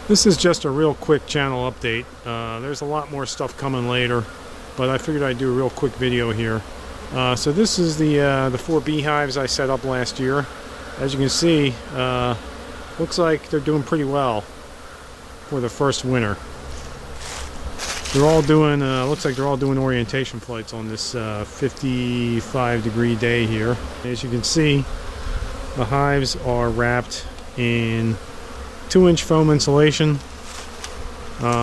This is just a real quick channel update. There's a lot more stuff coming later, but I figured I'd do a real quick video here. So this is the 4 beehives I set up last year. As you can see, looks like they're doing pretty well for the first winter. They're all doing, looks like they're all doing orientation flights on this 55-degree day here. As you can see, the hives are wrapped in 2-inch foam insulation.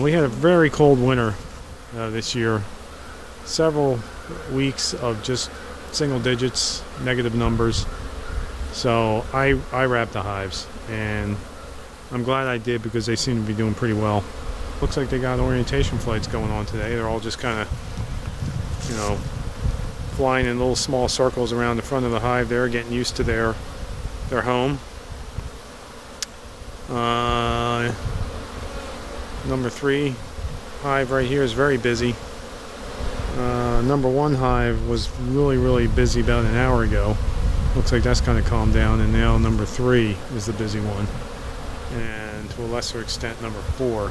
We had a very cold winter this year. Several weeks of just single digits, negative numbers. So I wrapped the hives, and I'm glad I did because they seem to be doing pretty well. Looks like they got orientation flights going on today. They're all just kind of, you know, flying in little small circles around the front of the hive there, getting used to their home. Number 3 hive right here is very busy. Number 1 hive was really busy about an hour ago. Looks like that's kind of calmed down, and now number 3 is the busy one, and to a lesser extent number 4.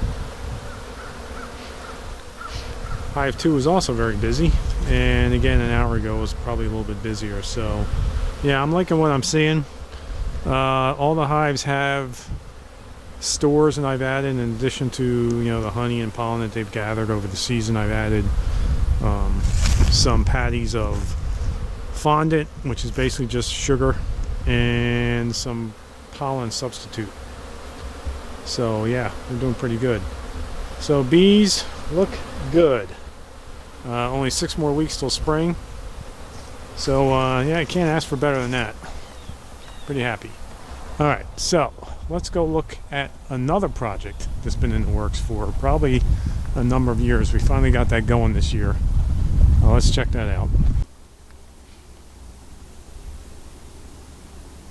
Hive 2 is also very busy, and again an hour ago was probably a little bit busier. So yeah, I'm liking what I'm seeing. All the hives have stores, and I've added, in addition to, you know, the honey and pollen that they've gathered over the season, I've added some patties of fondant, which is basically just sugar, and some pollen substitute. So yeah, they're doing pretty good. So bees look good. Only 6 more weeks till spring. So yeah, I can't ask for better than that. Pretty happy. Alright, so let's go look at another project that's been in the works for probably a number of years. We finally got that going this year. Let's check that out.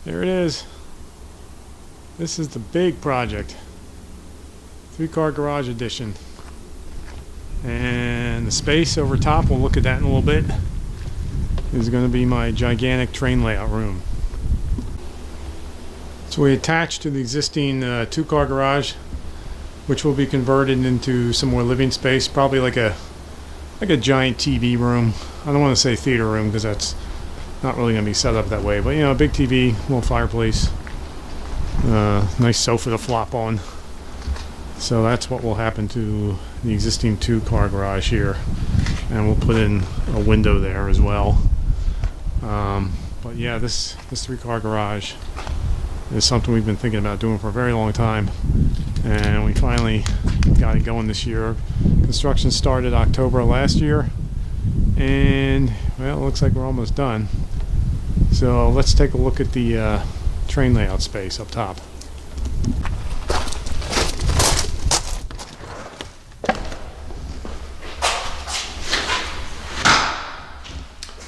There it is. This is the big project. 3-car garage edition. And the space over top, we'll look at that in a little bit, is going to be my gigantic train layout room. So we attached to the existing 2-car garage, which will be converted into some more living space, probably like a giant TV room. I don't want to say theater room because that's not really going to be set up that way, but you know, a big TV, little fireplace, nice sofa to flop on. So that's what will happen to the existing 2-car garage here, and we'll put in a window there as well. But yeah, this 3-car garage is something we've been thinking about doing for a very long time, and we finally got it going this year. Construction started October last year, and well, it looks like we're almost done. So let's take a look at the train layout space up top.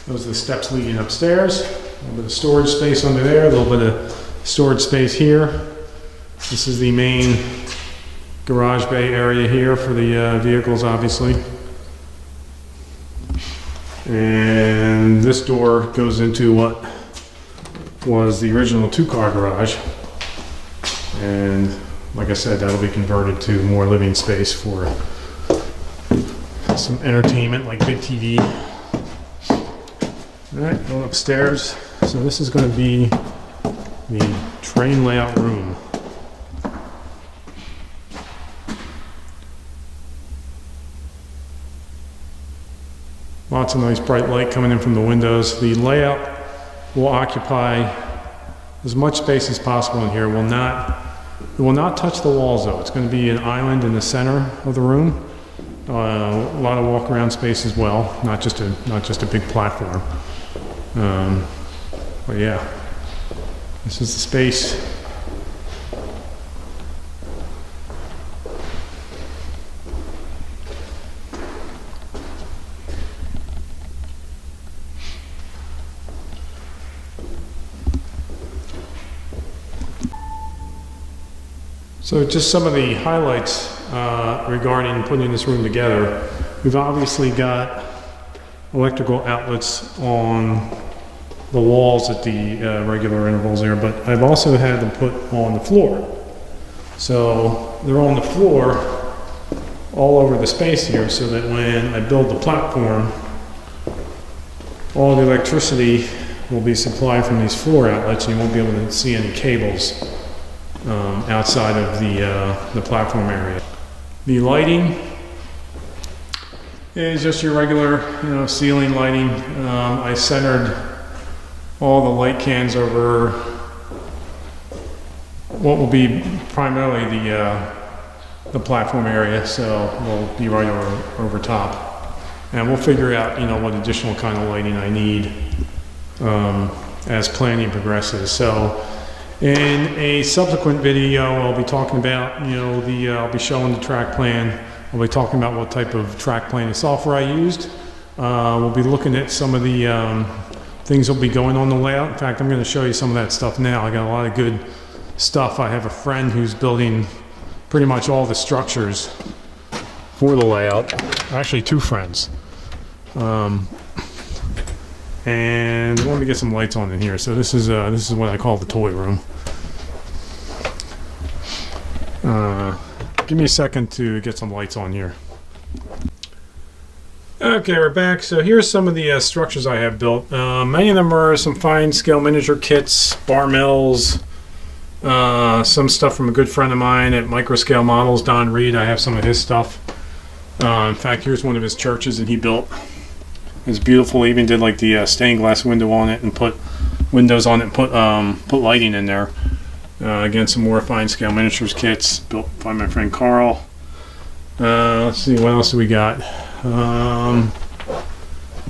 Those are the steps leading upstairs. A little bit of storage space under there, a little bit of storage space here. This is the main garage bay area here for the vehicles, obviously. And this door goes into what was the original 2-car garage. And like I said, that'll be converted to more living space for some entertainment like big TV. Alright, going upstairs. So this is going to be the train layout room. Lots of nice bright light coming in from the windows. The layout will occupy as much space as possible in here. It will not touch the walls though. It's going to be an island in the center of the room. A lot of walk around space as well, not just a big platform. But yeah, this is the space. So just some of the highlights regarding putting this room together. We've obviously got electrical outlets on the walls at the regular intervals there, but I've also had them put on the floor. So they're on the floor all over the space here, so that when I build the platform, all the electricity will be supplied from these floor outlets, and you won't be able to see any cables outside of the platform area. The lighting is just your regular, ceiling lighting. I centered all the light cans over what will be primarily the platform area, so we'll be right over top, and we'll figure out what additional kind of lighting I need as planning progresses. So in a subsequent video, I'll be talking about I'll be showing the track plan. I'll be talking about what type of track planning software I used. We'll be looking at some of the things that will be going on the layout. In fact, I'm going to show you some of that stuff now. I got a lot of good stuff. I have a friend who's building pretty much all the structures for the layout. Actually, two friends. And let me get some lights on in here. So this is what I call the toy room. Give me a second to get some lights on here. Okay, we're back. So here's some of the structures I have built. Many of them are some fine scale miniature kits, bar mills, some stuff from a good friend of mine at Microscale Models, Don Reed. I have some of his stuff. In fact, here's one of his churches that he built. It's beautiful. He even did like the stained glass window on it and put windows on it and put lighting in there. Again, some more fine scale miniatures kits built by my friend Carl. Let's see, what else do we got?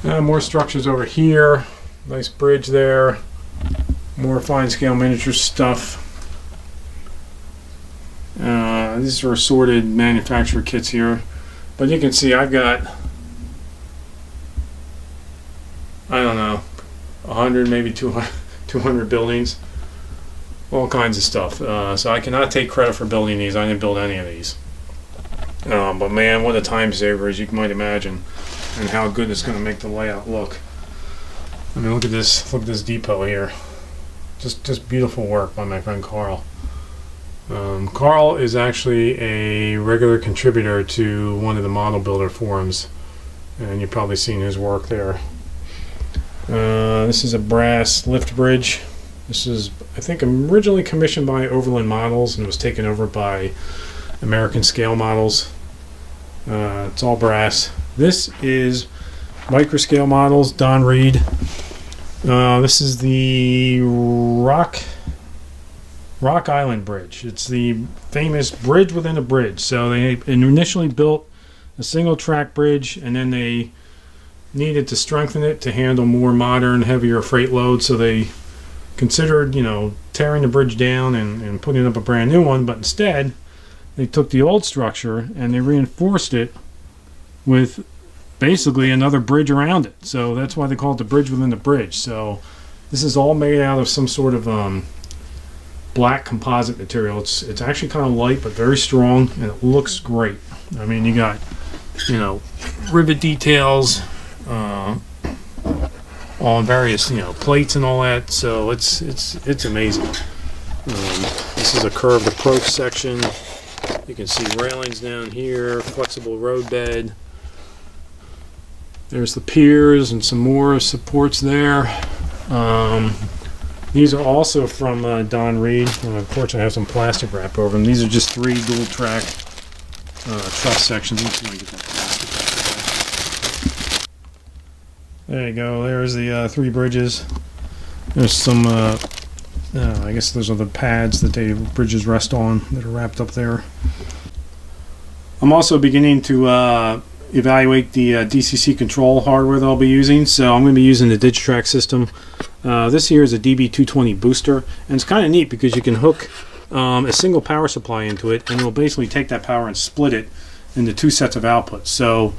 More structures over here. Nice bridge there. More fine scale miniature stuff. These are assorted manufacturer kits here. But you can see I've got, I don't know, 100, maybe 200 buildings. All kinds of stuff. So I cannot take credit for building these. I didn't build any of these. But man, what a time saver, as you might imagine, and how good it's going to make the layout look. I mean, look at this. Look at this depot here. Just beautiful work by my friend Carl. Carl is actually a regular contributor to one of the model builder forums, and you've probably seen his work there. This is a brass lift bridge. This is, I think, originally commissioned by Overland Models and was taken over by American Scale Models. It's all brass. This is Microscale Models, Don Reed. This is the Rock Island Bridge. It's the famous bridge within a bridge. So they initially built a single track bridge, and then they needed to strengthen it to handle more modern, heavier freight loads. So they considered, tearing the bridge down and putting up a brand new one, but instead they took the old structure and they reinforced it with basically another bridge around it. So that's why they call it the bridge within the bridge. So this is all made out of some sort of black composite material. It's actually kind of light but very strong, and it looks great. I mean, you got rivet details on various plates and all that, so it's amazing. This is a curved approach section. You can see railings down here, flexible roadbed. There's the piers and some more supports there. These are also from Don Reed. Unfortunately, I have some plastic wrap over them. These are just 3 dual track truss sections. Let me get that plastic wrap. There you go. There's the 3 bridges. There's some, I guess those are the pads that the bridges rest on that are wrapped up there. I'm also beginning to evaluate the DCC control hardware that I'll be using. So I'm going to be using the Digitrax system. This here is a DB220 booster, and it's kind of neat because you can hook a single power supply into it, and it'll basically take that power and split it into 2 sets of outputs. So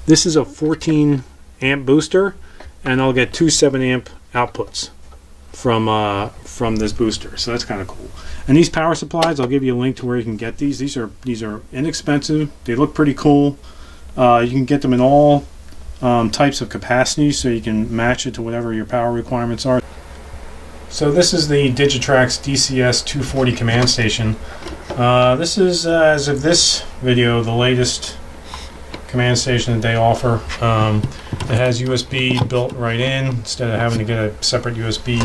this is a 14 amp booster, and I'll get 2 7-amp outputs from this booster. So that's kind of cool. And these power supplies, I'll give you a link to where you can get these. These are inexpensive. They look pretty cool. You can get them in all types of capacities, so you can match it to whatever your power requirements are. So this is the Digitrax DCS 240 command station. This is, as of this video, the latest command station that they offer. It has USB built right in instead of having to get a separate USB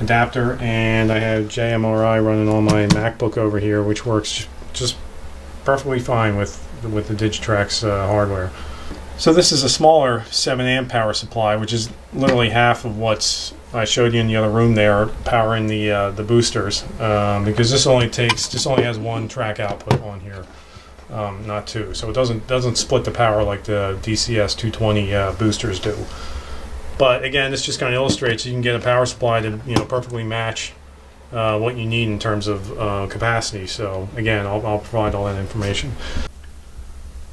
adapter, and I have JMRI running on my MacBook over here, which works just perfectly fine with the Digitrax hardware. So this is a smaller 7 amp power supply, which is literally half of what's I showed you in the other room there, powering the boosters, because this only has one track output on here, not two, so it doesn't split the power like the DCS 220 boosters do. But again, this just kind of illustrates you can get a power supply to perfectly match what you need in terms of capacity. So again, I'll provide all that information.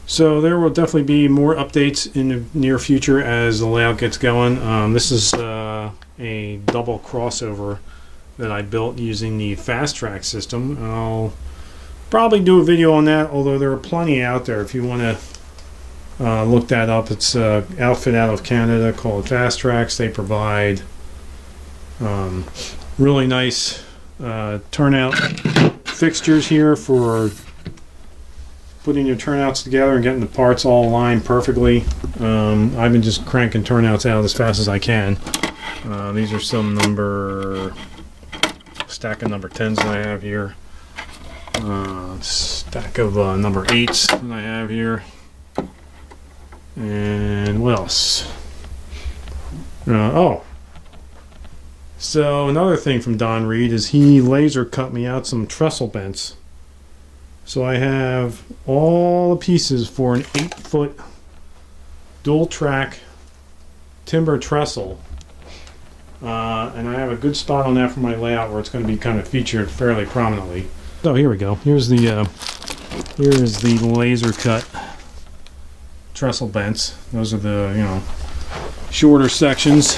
So there will definitely be more updates in the near future as the layout gets going. This is a double crossover that I built using the Fast Track system. I'll probably do a video on that, although there are plenty out there if you want to look that up. It's an outfit out of Canada called Fast Tracks. They provide really nice turnout fixtures here for putting your turnouts together and getting the parts all aligned perfectly. I've been just cranking turnouts out as fast as I can. These are some stack of number 10s that I have here. Stack of number 8s that I have here. And what else? So another thing from Don Reed is he laser cut me out some Trestle Bends. So I have all the pieces for an 8-foot dual track timber trestle. And I have a good spot on that for my layout where it's going to be kind of featured fairly prominently. So here we go. Here's the laser cut Trestle Bends. Those are the shorter sections.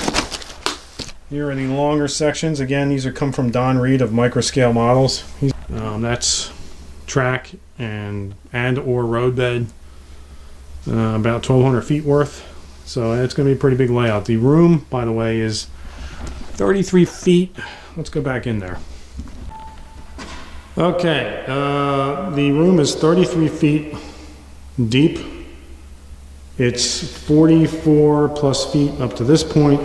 Here are the longer sections. Again, these are come from Don Reed of Microscale Models. That's track and or roadbed, about 1,200 feet worth. So it's going to be a pretty big layout. The room, by the way, is 33 feet. Let's go back in there. Okay, the room is 33 feet deep. It's 44 plus feet up to this point,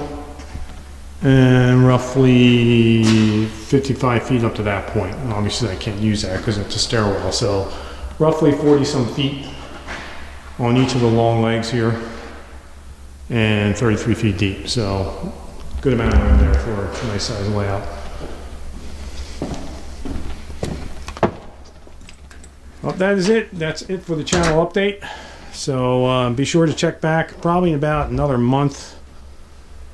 and roughly 55 feet up to that point. And obviously I can't use that because it's a stairwell, so roughly 40 some feet on each of the long legs here, and 33 feet deep. So good amount of room there for a nice size layout. Well, that is it. That's it for the channel update. So be sure to check back probably in about another month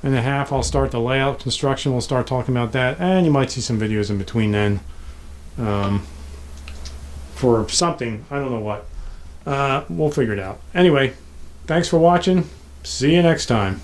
and a half. I'll start the layout construction. We'll start talking about that, and you might see some videos in between then for something. I don't know what. We'll figure it out. Anyway, thanks for watching. See you next time.